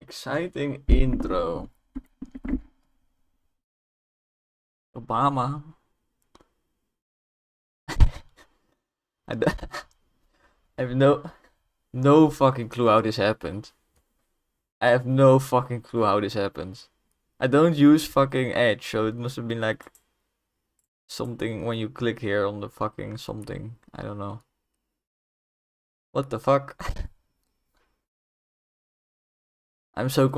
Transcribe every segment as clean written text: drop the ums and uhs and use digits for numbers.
Exciting intro. Obama. I, d- I have no fucking clue how this happened. I have no fucking clue how this happens. I don't use fucking Edge, so it must have been like something when you click here on the fucking something. I don't know. What the fuck? I'm so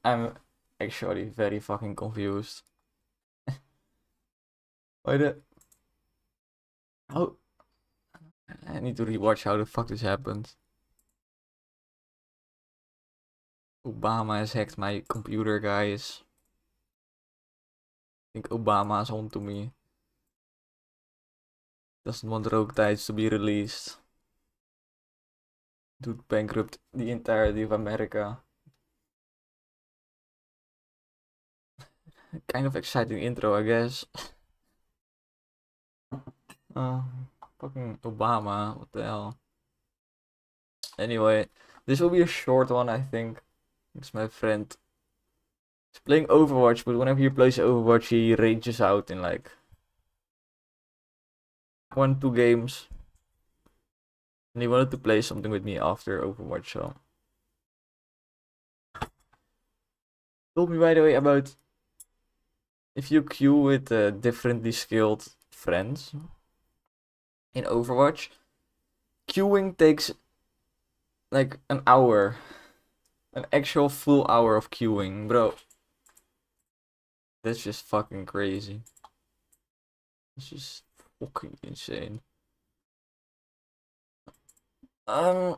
I'm actually very fucking confused. Why the Oh, I need to rewatch how the fuck this happened. Obama has hacked my computer, guys. I think Obama is on to me. Doesn't want Rogue Tides to be released. Dude bankrupt the entirety of America. Kind of exciting intro, I guess. Uh, Fucking Obama, what the hell. Anyway, this will be a short one, I think. It's my friend. He's playing Overwatch, but whenever he plays Overwatch, he rages out in like 1-2 games. And he wanted to play something with me after Overwatch, so. Told me, by the way, about if you queue with differently skilled friends in Overwatch, queuing takes like an hour. An actual full hour of queuing, bro. That's just fucking crazy. It's just fucking insane. Anyway,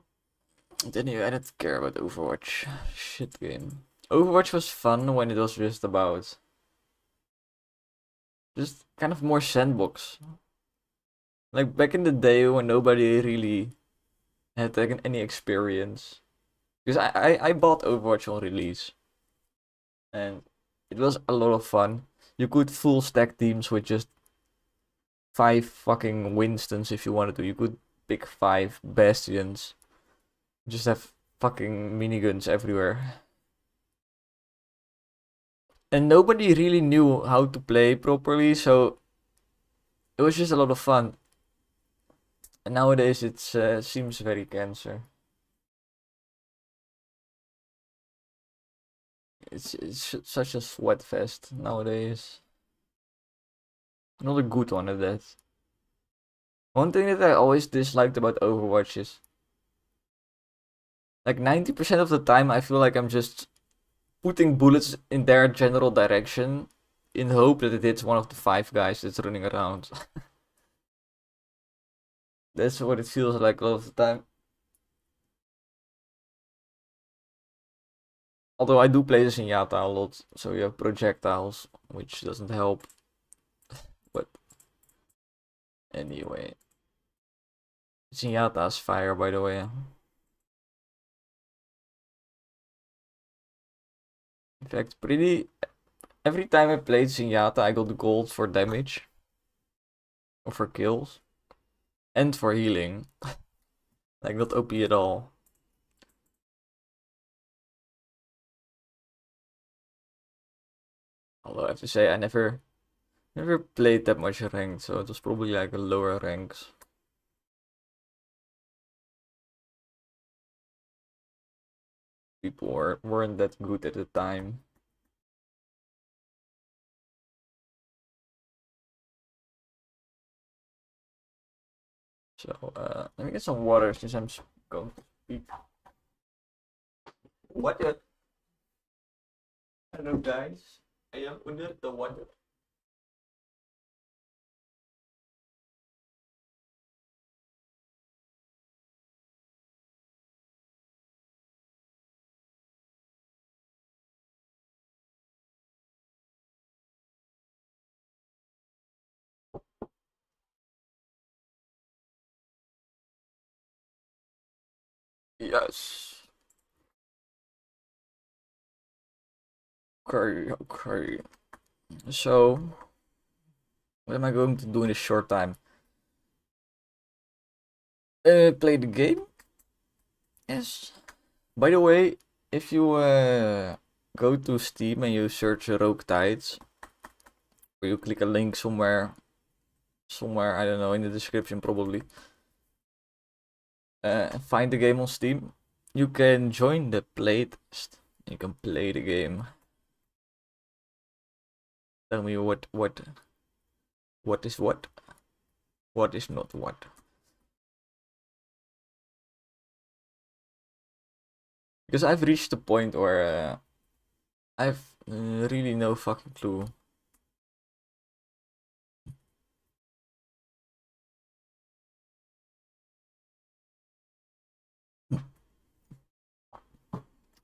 I didn't care about Overwatch. Shit game. Overwatch was fun when it was just about just kind of more sandbox. Like back in the day when nobody really had like any experience. Because I bought Overwatch on release. And it was a lot of fun. You could full stack teams with just 5 fucking Winstons if you wanted to. You could pick 5 Bastions. Just have fucking miniguns everywhere. And nobody really knew how to play properly, so it was just a lot of fun. And nowadays it seems very cancer. It's such a sweat fest nowadays. Not a good one at that. One thing that I always disliked about Overwatch is like 90% of the time I feel like I'm just putting bullets in their general direction in hope that it hits one of the 5 guys that's running around. That's what it feels like a lot of the time. Although I do play the Zenyatta a lot, so you have projectiles, which doesn't help. But anyway. Zenyatta's fire, by the way. In fact, every time I played Zenyatta, I got gold for damage. Or for kills. And for healing. Like, not OP at all. Although I have to say, I never played that much ranked, so it was probably like a lower ranks. People weren't that good at the time. So, let me get some water since I'm going to speak. What the? Hello guys, I am under the water. Yes. Okay. So, what am I going to do in a short time? Play the game? Yes. By the way, if you go to Steam and you search Rogue Tides, or you click a link somewhere, I don't know, in the description probably, find the game on Steam, you can join the playtest. You can play the game. Tell me what is what is not what. Because I've reached the point where I've really no fucking clue.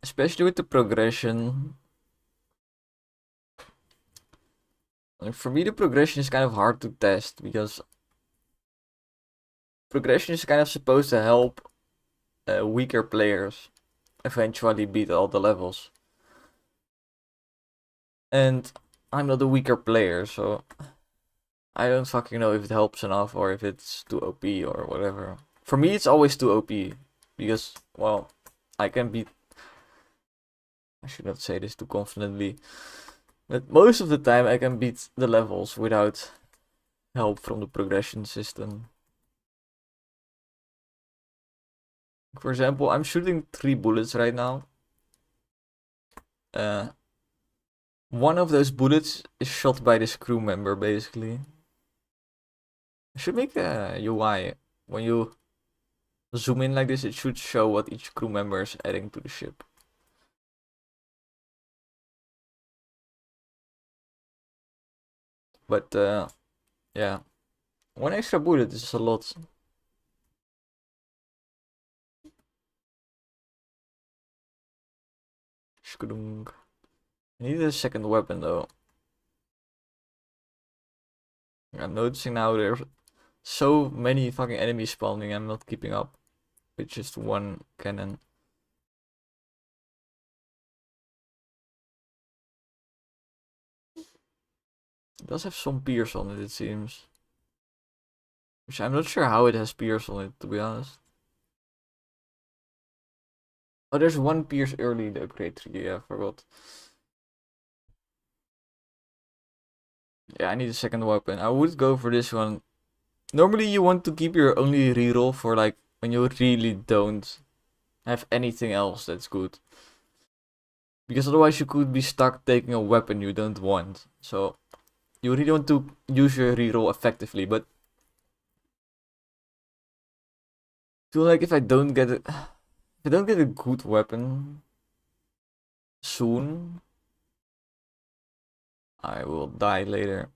Especially with the progression. Like for me, the progression is kind of hard to test because progression is kind of supposed to help weaker players eventually beat all the levels. And I'm not a weaker player, so I don't fucking know if it helps enough or if it's too OP or whatever. For me, it's always too OP because, well, I can beat. I should not say this too confidently, but most of the time I can beat the levels without help from the progression system. For example, I'm shooting 3 bullets right now. One of those bullets is shot by this crew member, basically. I should make a UI. When you zoom in like this, it should show what each crew member is adding to the ship. But, yeah. 1 extra bullet is a lot. Skudung. I need a second weapon, though. I'm noticing now there's so many fucking enemies spawning, I'm not keeping up with just 1 cannon. It does have some pierce on it, it seems. Which I'm not sure how it has pierce on it, to be honest. Oh, there's 1 pierce early in the upgrade tree, yeah, I forgot. Yeah, I need a second weapon. I would go for this one. Normally you want to keep your only reroll for like when you really don't have anything else that's good. Because otherwise you could be stuck taking a weapon you don't want. So you really want to use your reroll effectively, but I feel like if I don't get it, if I don't get a good weapon soon, I will die later.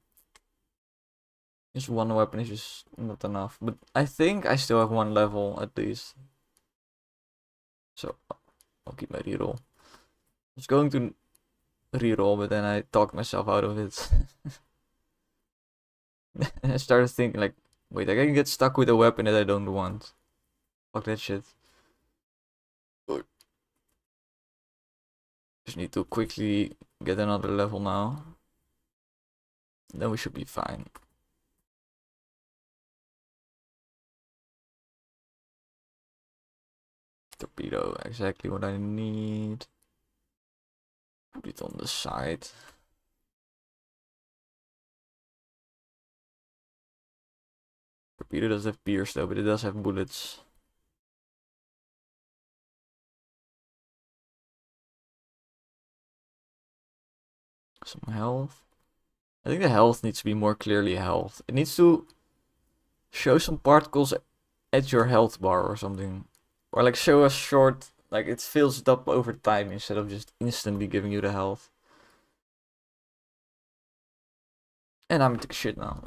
Just 1 weapon is just not enough. But I think I still have 1 level at least. So I'll keep my reroll. I was going to reroll, but then I talked myself out of it. And I started thinking like, wait, I can get stuck with a weapon that I don't want. Fuck that shit. Just need to quickly get another level now. Then we should be fine. Torpedo, exactly what I need. Put it on the side. Torpedo doesn't have pierce though, but it does have bullets. Some health. I think the health needs to be more clearly health. It needs to show some particles at your health bar or something. Or like show a short, like it fills it up over time instead of just instantly giving you the health. And I'm taking shit now.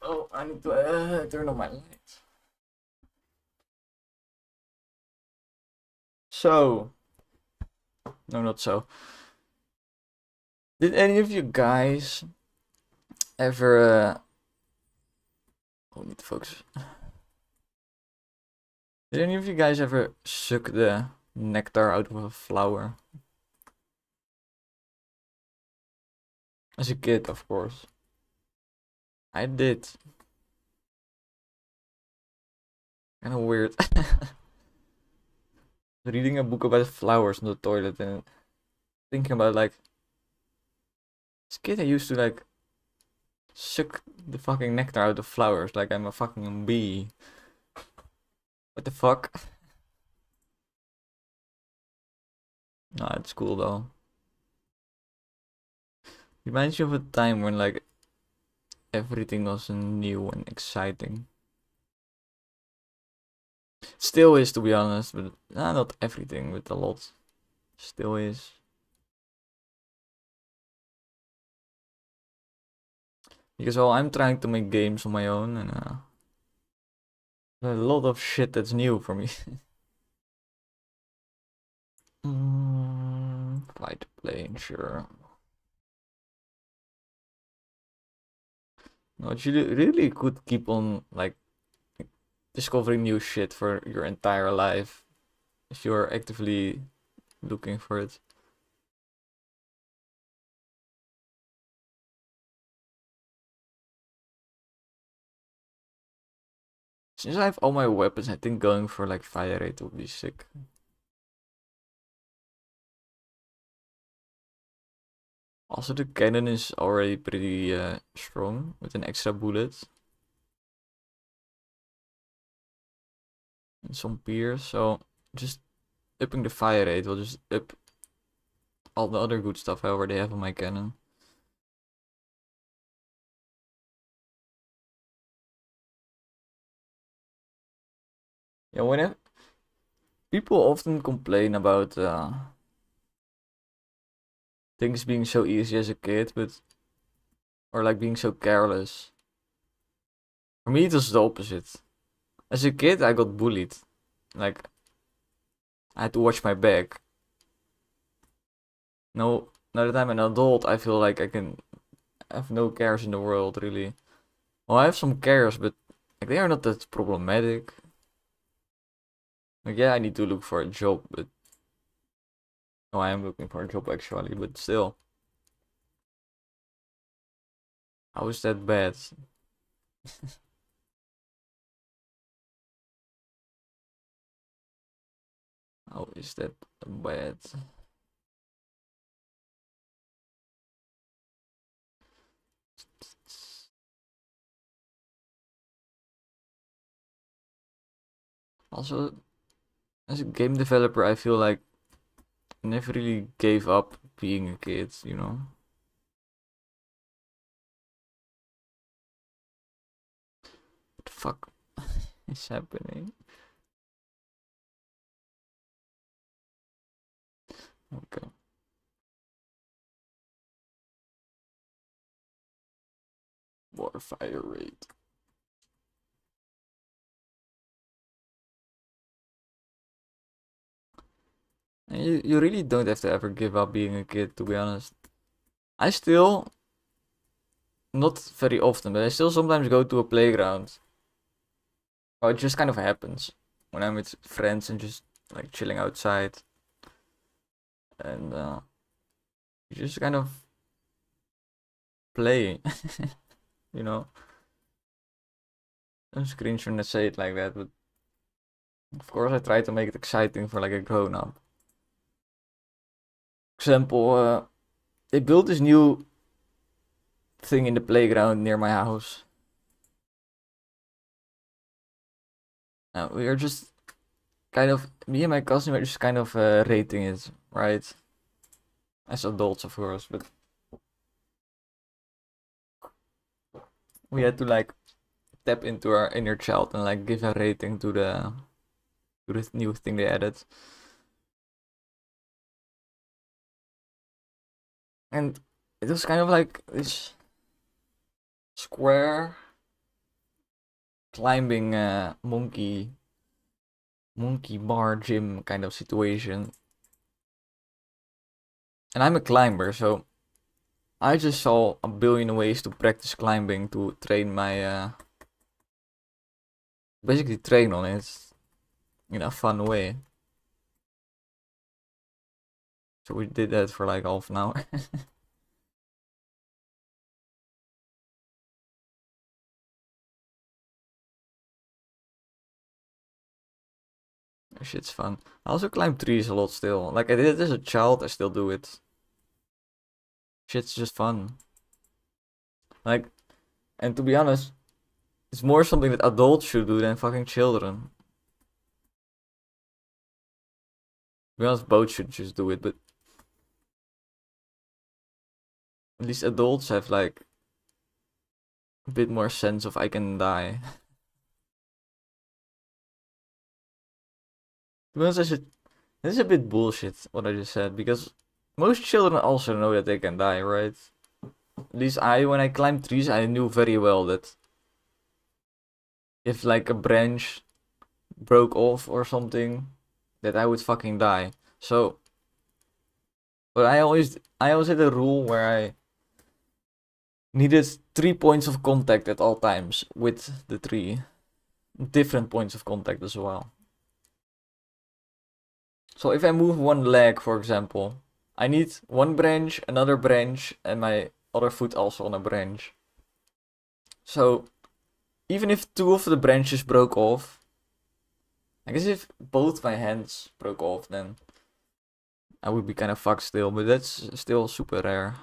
Oh, I need to turn on my lights. So, no, not so. Did any of you guys ever? Oh, need to focus. Did any of you guys ever suck the nectar out of a flower? As a kid, of course. I did. Kind of weird. Reading a book about flowers on the toilet and thinking about like, as a kid I used to like suck the fucking nectar out of flowers like I'm a fucking bee. What the fuck? Nah, it's cool though. Reminds you of a time when like everything was new and exciting. Still is, to be honest, but not everything, but a lot. Still is. Because well, I'm trying to make games on my own, and a lot of shit that's new for me. Fly to plane, sure. No, you really could keep on like discovering new shit for your entire life if you're actively looking for it. Since I have all my weapons, I think going for like fire rate would be sick. Also, the cannon is already pretty strong with an extra bullet and some pierce, so just upping the fire rate will just up all the other good stuff I already have on my cannon. Yeah, whenever people often complain about things being so easy as a kid, but or like being so careless. For me, it was the opposite. As a kid, I got bullied. Like, I had to watch my back. No, now that I'm an adult, I feel like I can have no cares in the world, really. Well, I have some cares, but like, they are not that problematic. Like, yeah, I need to look for a job, but no, I am looking for a job actually, but still, how is that bad? How is that bad? Also, as a game developer, I feel like I never really gave up being a kid, you know? What the fuck is happening? Okay. More fire rate. And you really don't have to ever give up being a kid, to be honest. I still, not very often, but I still sometimes go to a playground. Well, it just kind of happens when I'm with friends and just like chilling outside. And you just kind of play, you know? I'm cringe when I say it like that, but of course I try to make it exciting for like a grown up. Example, they built this new thing in the playground near my house. Now we are just kind of, me and my cousin were just kind of rating it, right? As adults, of course, but we had to like tap into our inner child and like give a rating to the new thing they added. And it was kind of like this square climbing monkey bar gym kind of situation. And I'm a climber, so I just saw a billion ways to practice climbing to train my basically train on it in a fun way. So we did that for like half an hour. Shit's fun. I also climb trees a lot still. Like I did it as a child, I still do it. Shit's just fun. Like, and to be honest, it's more something that adults should do than fucking children. To be honest, both should just do it, but at least adults have like a bit more sense of I can die. To be honest, this is a bit bullshit what I just said, because most children also know that they can die, right? At least when I climbed trees, I knew very well that if like a branch broke off or something, that I would fucking die. So, but I always had a rule where I needed 3 points of contact at all times with the tree. Different points of contact as well. So if I move one leg, for example, I need one branch, another branch, and my other foot also on a branch. So even if two of the branches broke off, I guess if both my hands broke off, then I would be kind of fucked still, but that's still super rare.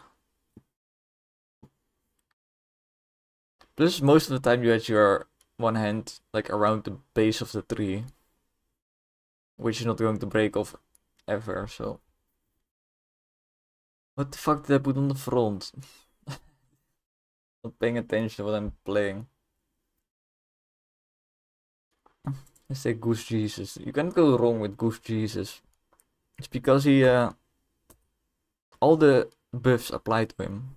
Plus, most of the time you had your one hand like around the base of the tree, which is not going to break off ever, so. What the fuck did I put on the front? Not paying attention to what I'm playing. Let's say Goose Jesus. You can't go wrong with Goose Jesus. It's because he, all the buffs apply to him.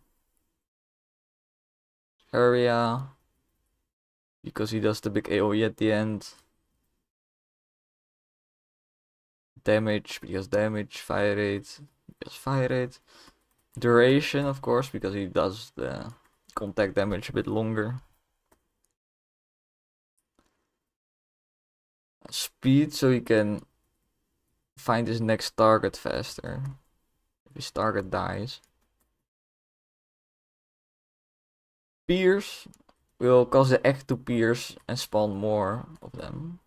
Area, because he does the big AoE at the end. Damage, because damage. Fire rate, because fire rate. Duration, of course, because he does the contact damage a bit longer. Speed, so he can find his next target faster if his target dies. Pierce will cause the egg to pierce and spawn more of them.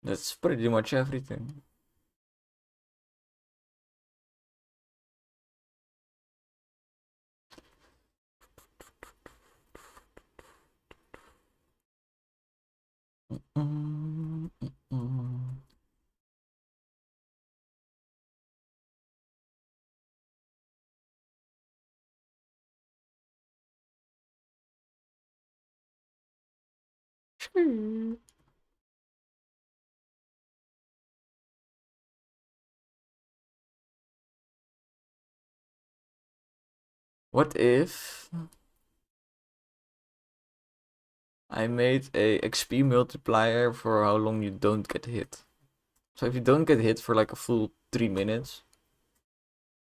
That's pretty much everything. What if I made a XP multiplier for how long you don't get hit? So if you don't get hit for like a full 3 minutes,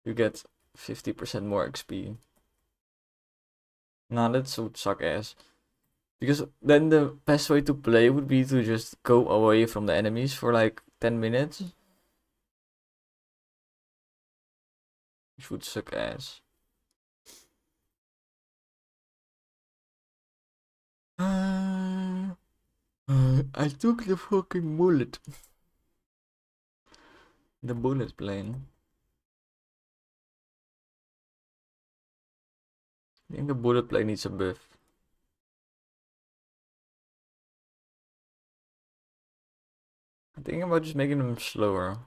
you get 50% more XP. Nah, that would suck ass. Because then the best way to play would be to just go away from the enemies for like 10 minutes. Which would suck ass. I took the fucking bullet. The bullet plane. I think the bullet plane needs a buff. I'm thinking about just making them slower.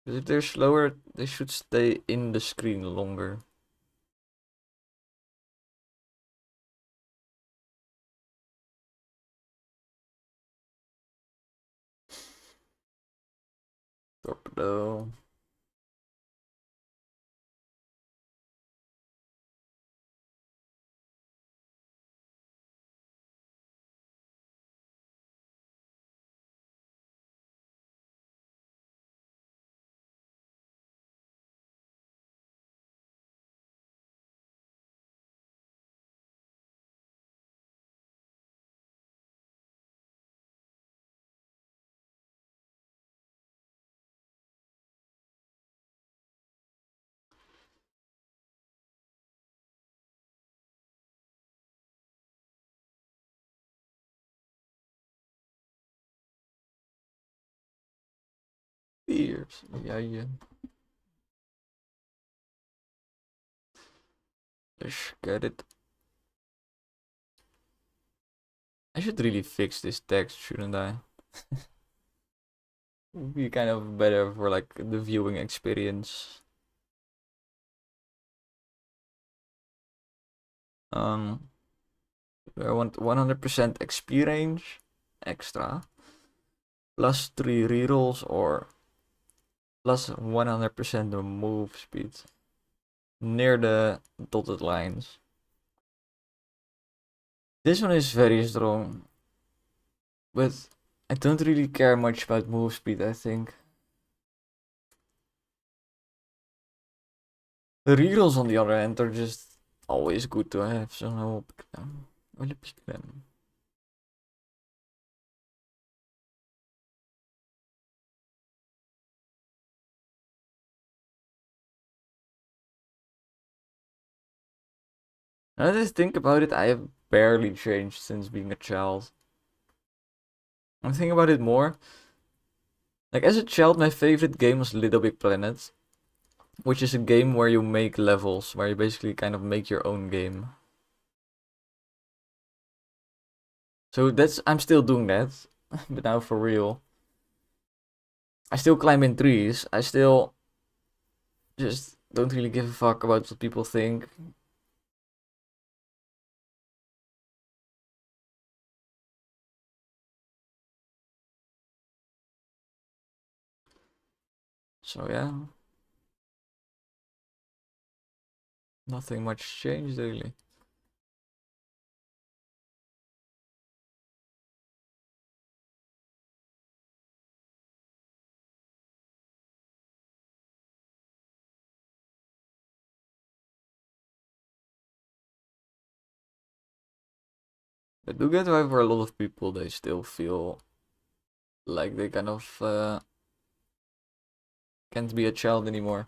Because if they're slower, they should stay in the screen longer. Torpedo. years. Yeah. Let's get it. I should really fix this text, shouldn't I? Would be kind of better for like the viewing experience. I want 100% XP range extra, plus 3 rerolls, or plus 100% the move speed near the dotted lines. This one is very strong, but I don't really care much about move speed, I think. The rerolls, on the other hand, are just always good to have, so I will pick them. Will pick them. Now that I think about it, I have barely changed since being a child. I'm thinking about it more. Like, as a child, my favorite game was Little Big Planet, which is a game where you make levels, where you basically kind of make your own game. So I'm still doing that, but now for real. I still climb in trees. I still just don't really give a fuck about what people think. So yeah, nothing much changed really. I do get why for a lot of people they still feel like they kind of can't be a child anymore.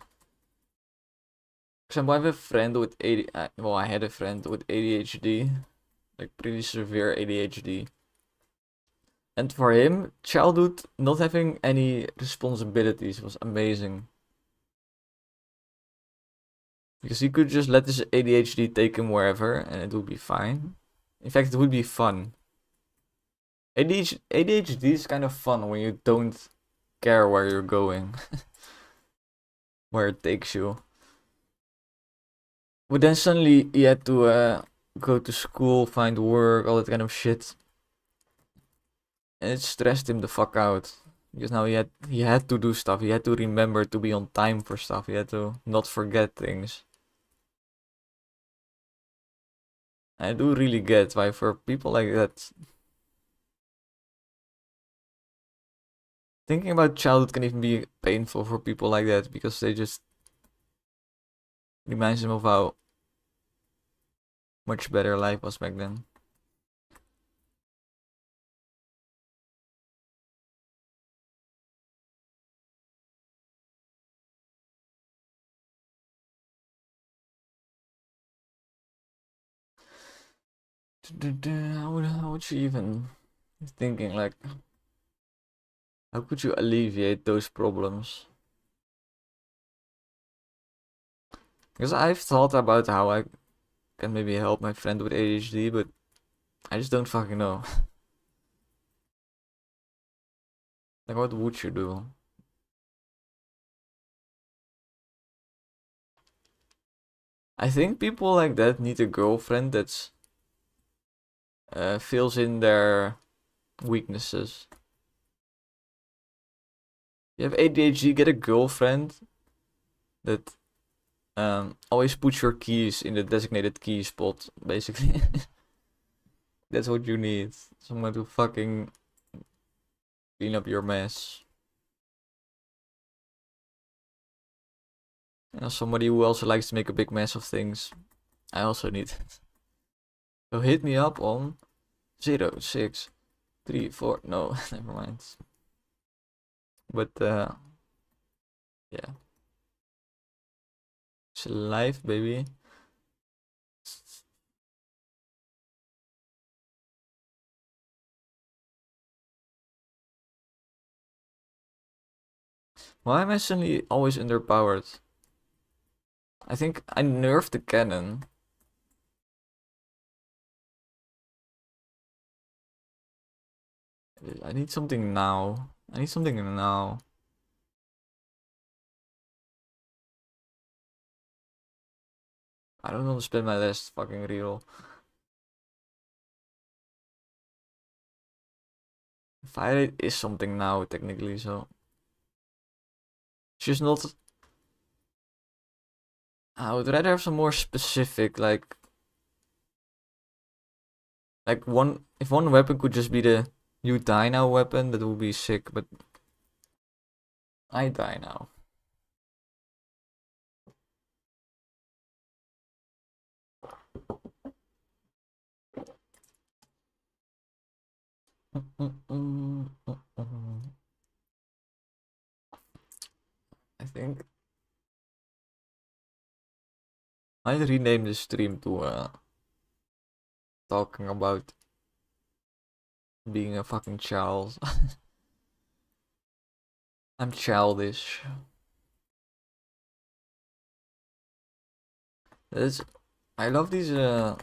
For example, I have a friend with I had a friend with ADHD, like pretty severe ADHD. And for him, childhood, not having any responsibilities was amazing. Because he could just let his ADHD take him wherever and it would be fine. In fact, it would be fun. ADHD is kind of fun when you don't care where you're going, where it takes you. But then suddenly he had to go to school, find work, all that kind of shit. And it stressed him the fuck out. Because now he had to do stuff. He had to remember to be on time for stuff. He had to not forget things. I do really get why for people like that, thinking about childhood can even be painful for people like that because they just reminds them of how much better life was back then. How would you even thinking like how could you alleviate those problems? Because I've thought about how I can maybe help my friend with ADHD, but I just don't fucking know. Like, what would you do? I think people like that need a girlfriend that's fills in their weaknesses. You have ADHD, get a girlfriend that always puts your keys in the designated key spot, basically. That's what you need. Someone to fucking clean up your mess. Somebody who also likes to make a big mess of things. I also need. So hit me up on 0634. No, never mind. But yeah. It's life, baby. Why am I suddenly always underpowered? I think I nerfed the cannon. I need something now. I need something now. I don't want to spend my last fucking reroll. Fire is something now, technically, so. It's just not. I would rather have some more specific, like one. If one weapon could just be the you die now weapon, that would be sick, but I die now. I think I'll rename the stream to talking about being a fucking child. I'm childish. It's, I love these I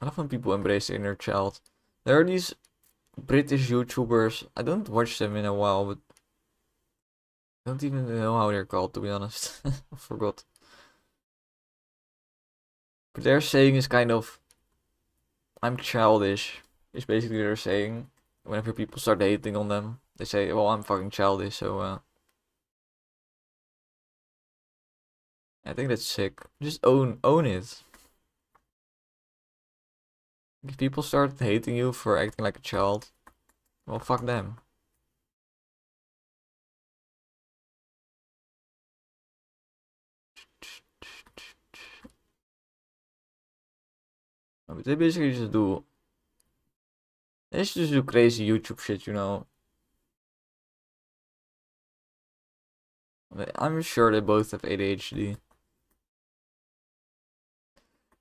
love when people embrace their inner child. There are these British YouTubers. I don't watch them in a while, but I don't even know how they're called, to be honest. I forgot. But their saying is kind of, I'm childish. Is basically their saying. Whenever people start hating on them, they say, well, I'm fucking childish, so I think that's sick. Just own it. If people start hating you for acting like a child, well, fuck them. But they basically just do. They just do crazy YouTube shit, you know. I'm sure they both have ADHD.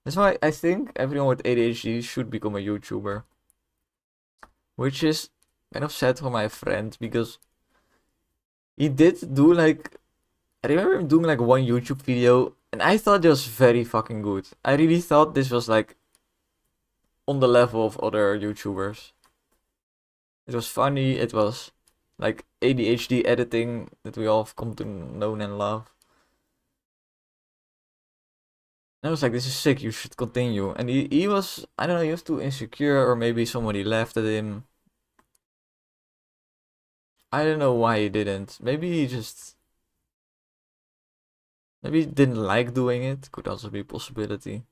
That's why I think everyone with ADHD should become a YouTuber. Which is kind of sad for my friend because he did do like. I remember him doing like one YouTube video and I thought it was very fucking good. I really thought this was like on the level of other YouTubers. It was funny, it was like ADHD editing that we all have come to know and love. And I was like, this is sick, you should continue. And he was, I don't know, he was too insecure or maybe somebody laughed at him. I don't know why he didn't. Maybe he didn't like doing it. Could also be a possibility.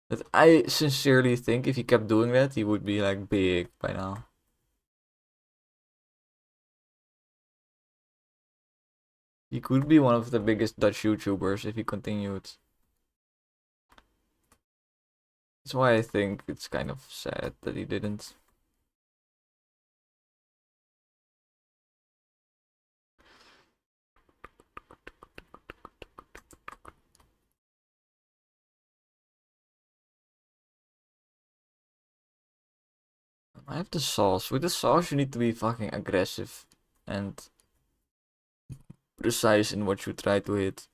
But I sincerely think if he kept doing that, he would be like big by now. He could be one of the biggest Dutch YouTubers if he continued. That's why I think it's kind of sad that he didn't. I have the sauce. With the sauce, you need to be fucking aggressive and precise in what you try to hit.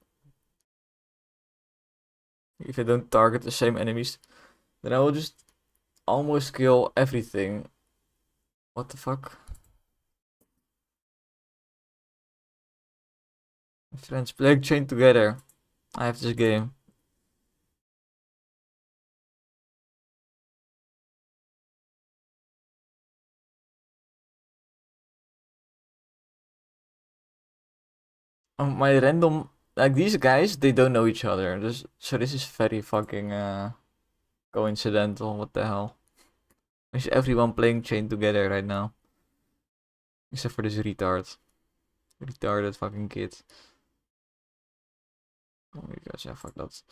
If I don't target the same enemies, then I will just almost kill everything. What the fuck? Friends, play chain together. I have this game. My random, like these guys, they don't know each other. So this is very fucking coincidental. What the hell? Is everyone playing chain together right now? Except for this retarded fucking kid. Oh my gosh, yeah, fuck that.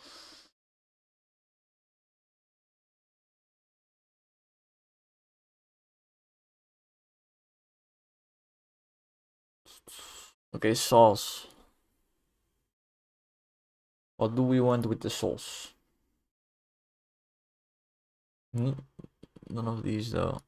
Okay, sauce. What do we want with the sauce? None of these though.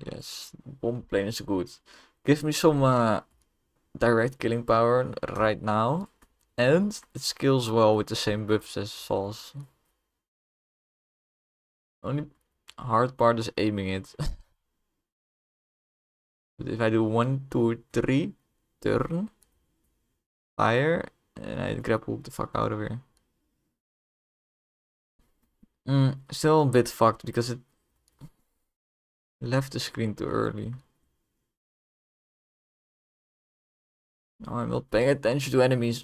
Yes, bomb plane is good. Give me some direct killing power right now, and it scales well with the same buffs as Falls. Only hard part is aiming it. But if I do 1, 2, 3, turn, fire, and I grapple the fuck out of here. Still a bit fucked because it left the screen too early. Oh, I'm not paying attention to enemies.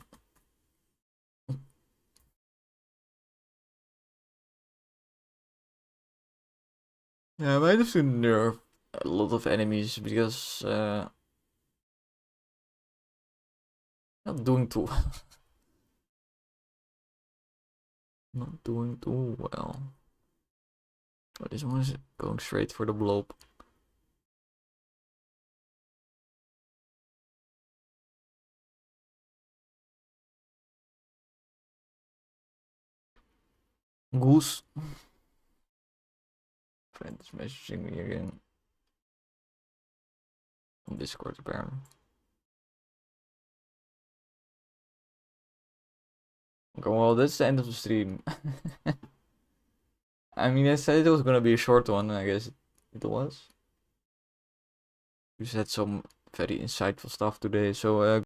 Yeah, I might have to nerf a lot of enemies because not doing too not doing too well. But this one is going straight for the blob. Goose. Friend is messaging me again on Discord apparently. Okay, well, that's the end of the stream. I mean, I said it was gonna be a short one, and I guess it was. We said some very insightful stuff today, so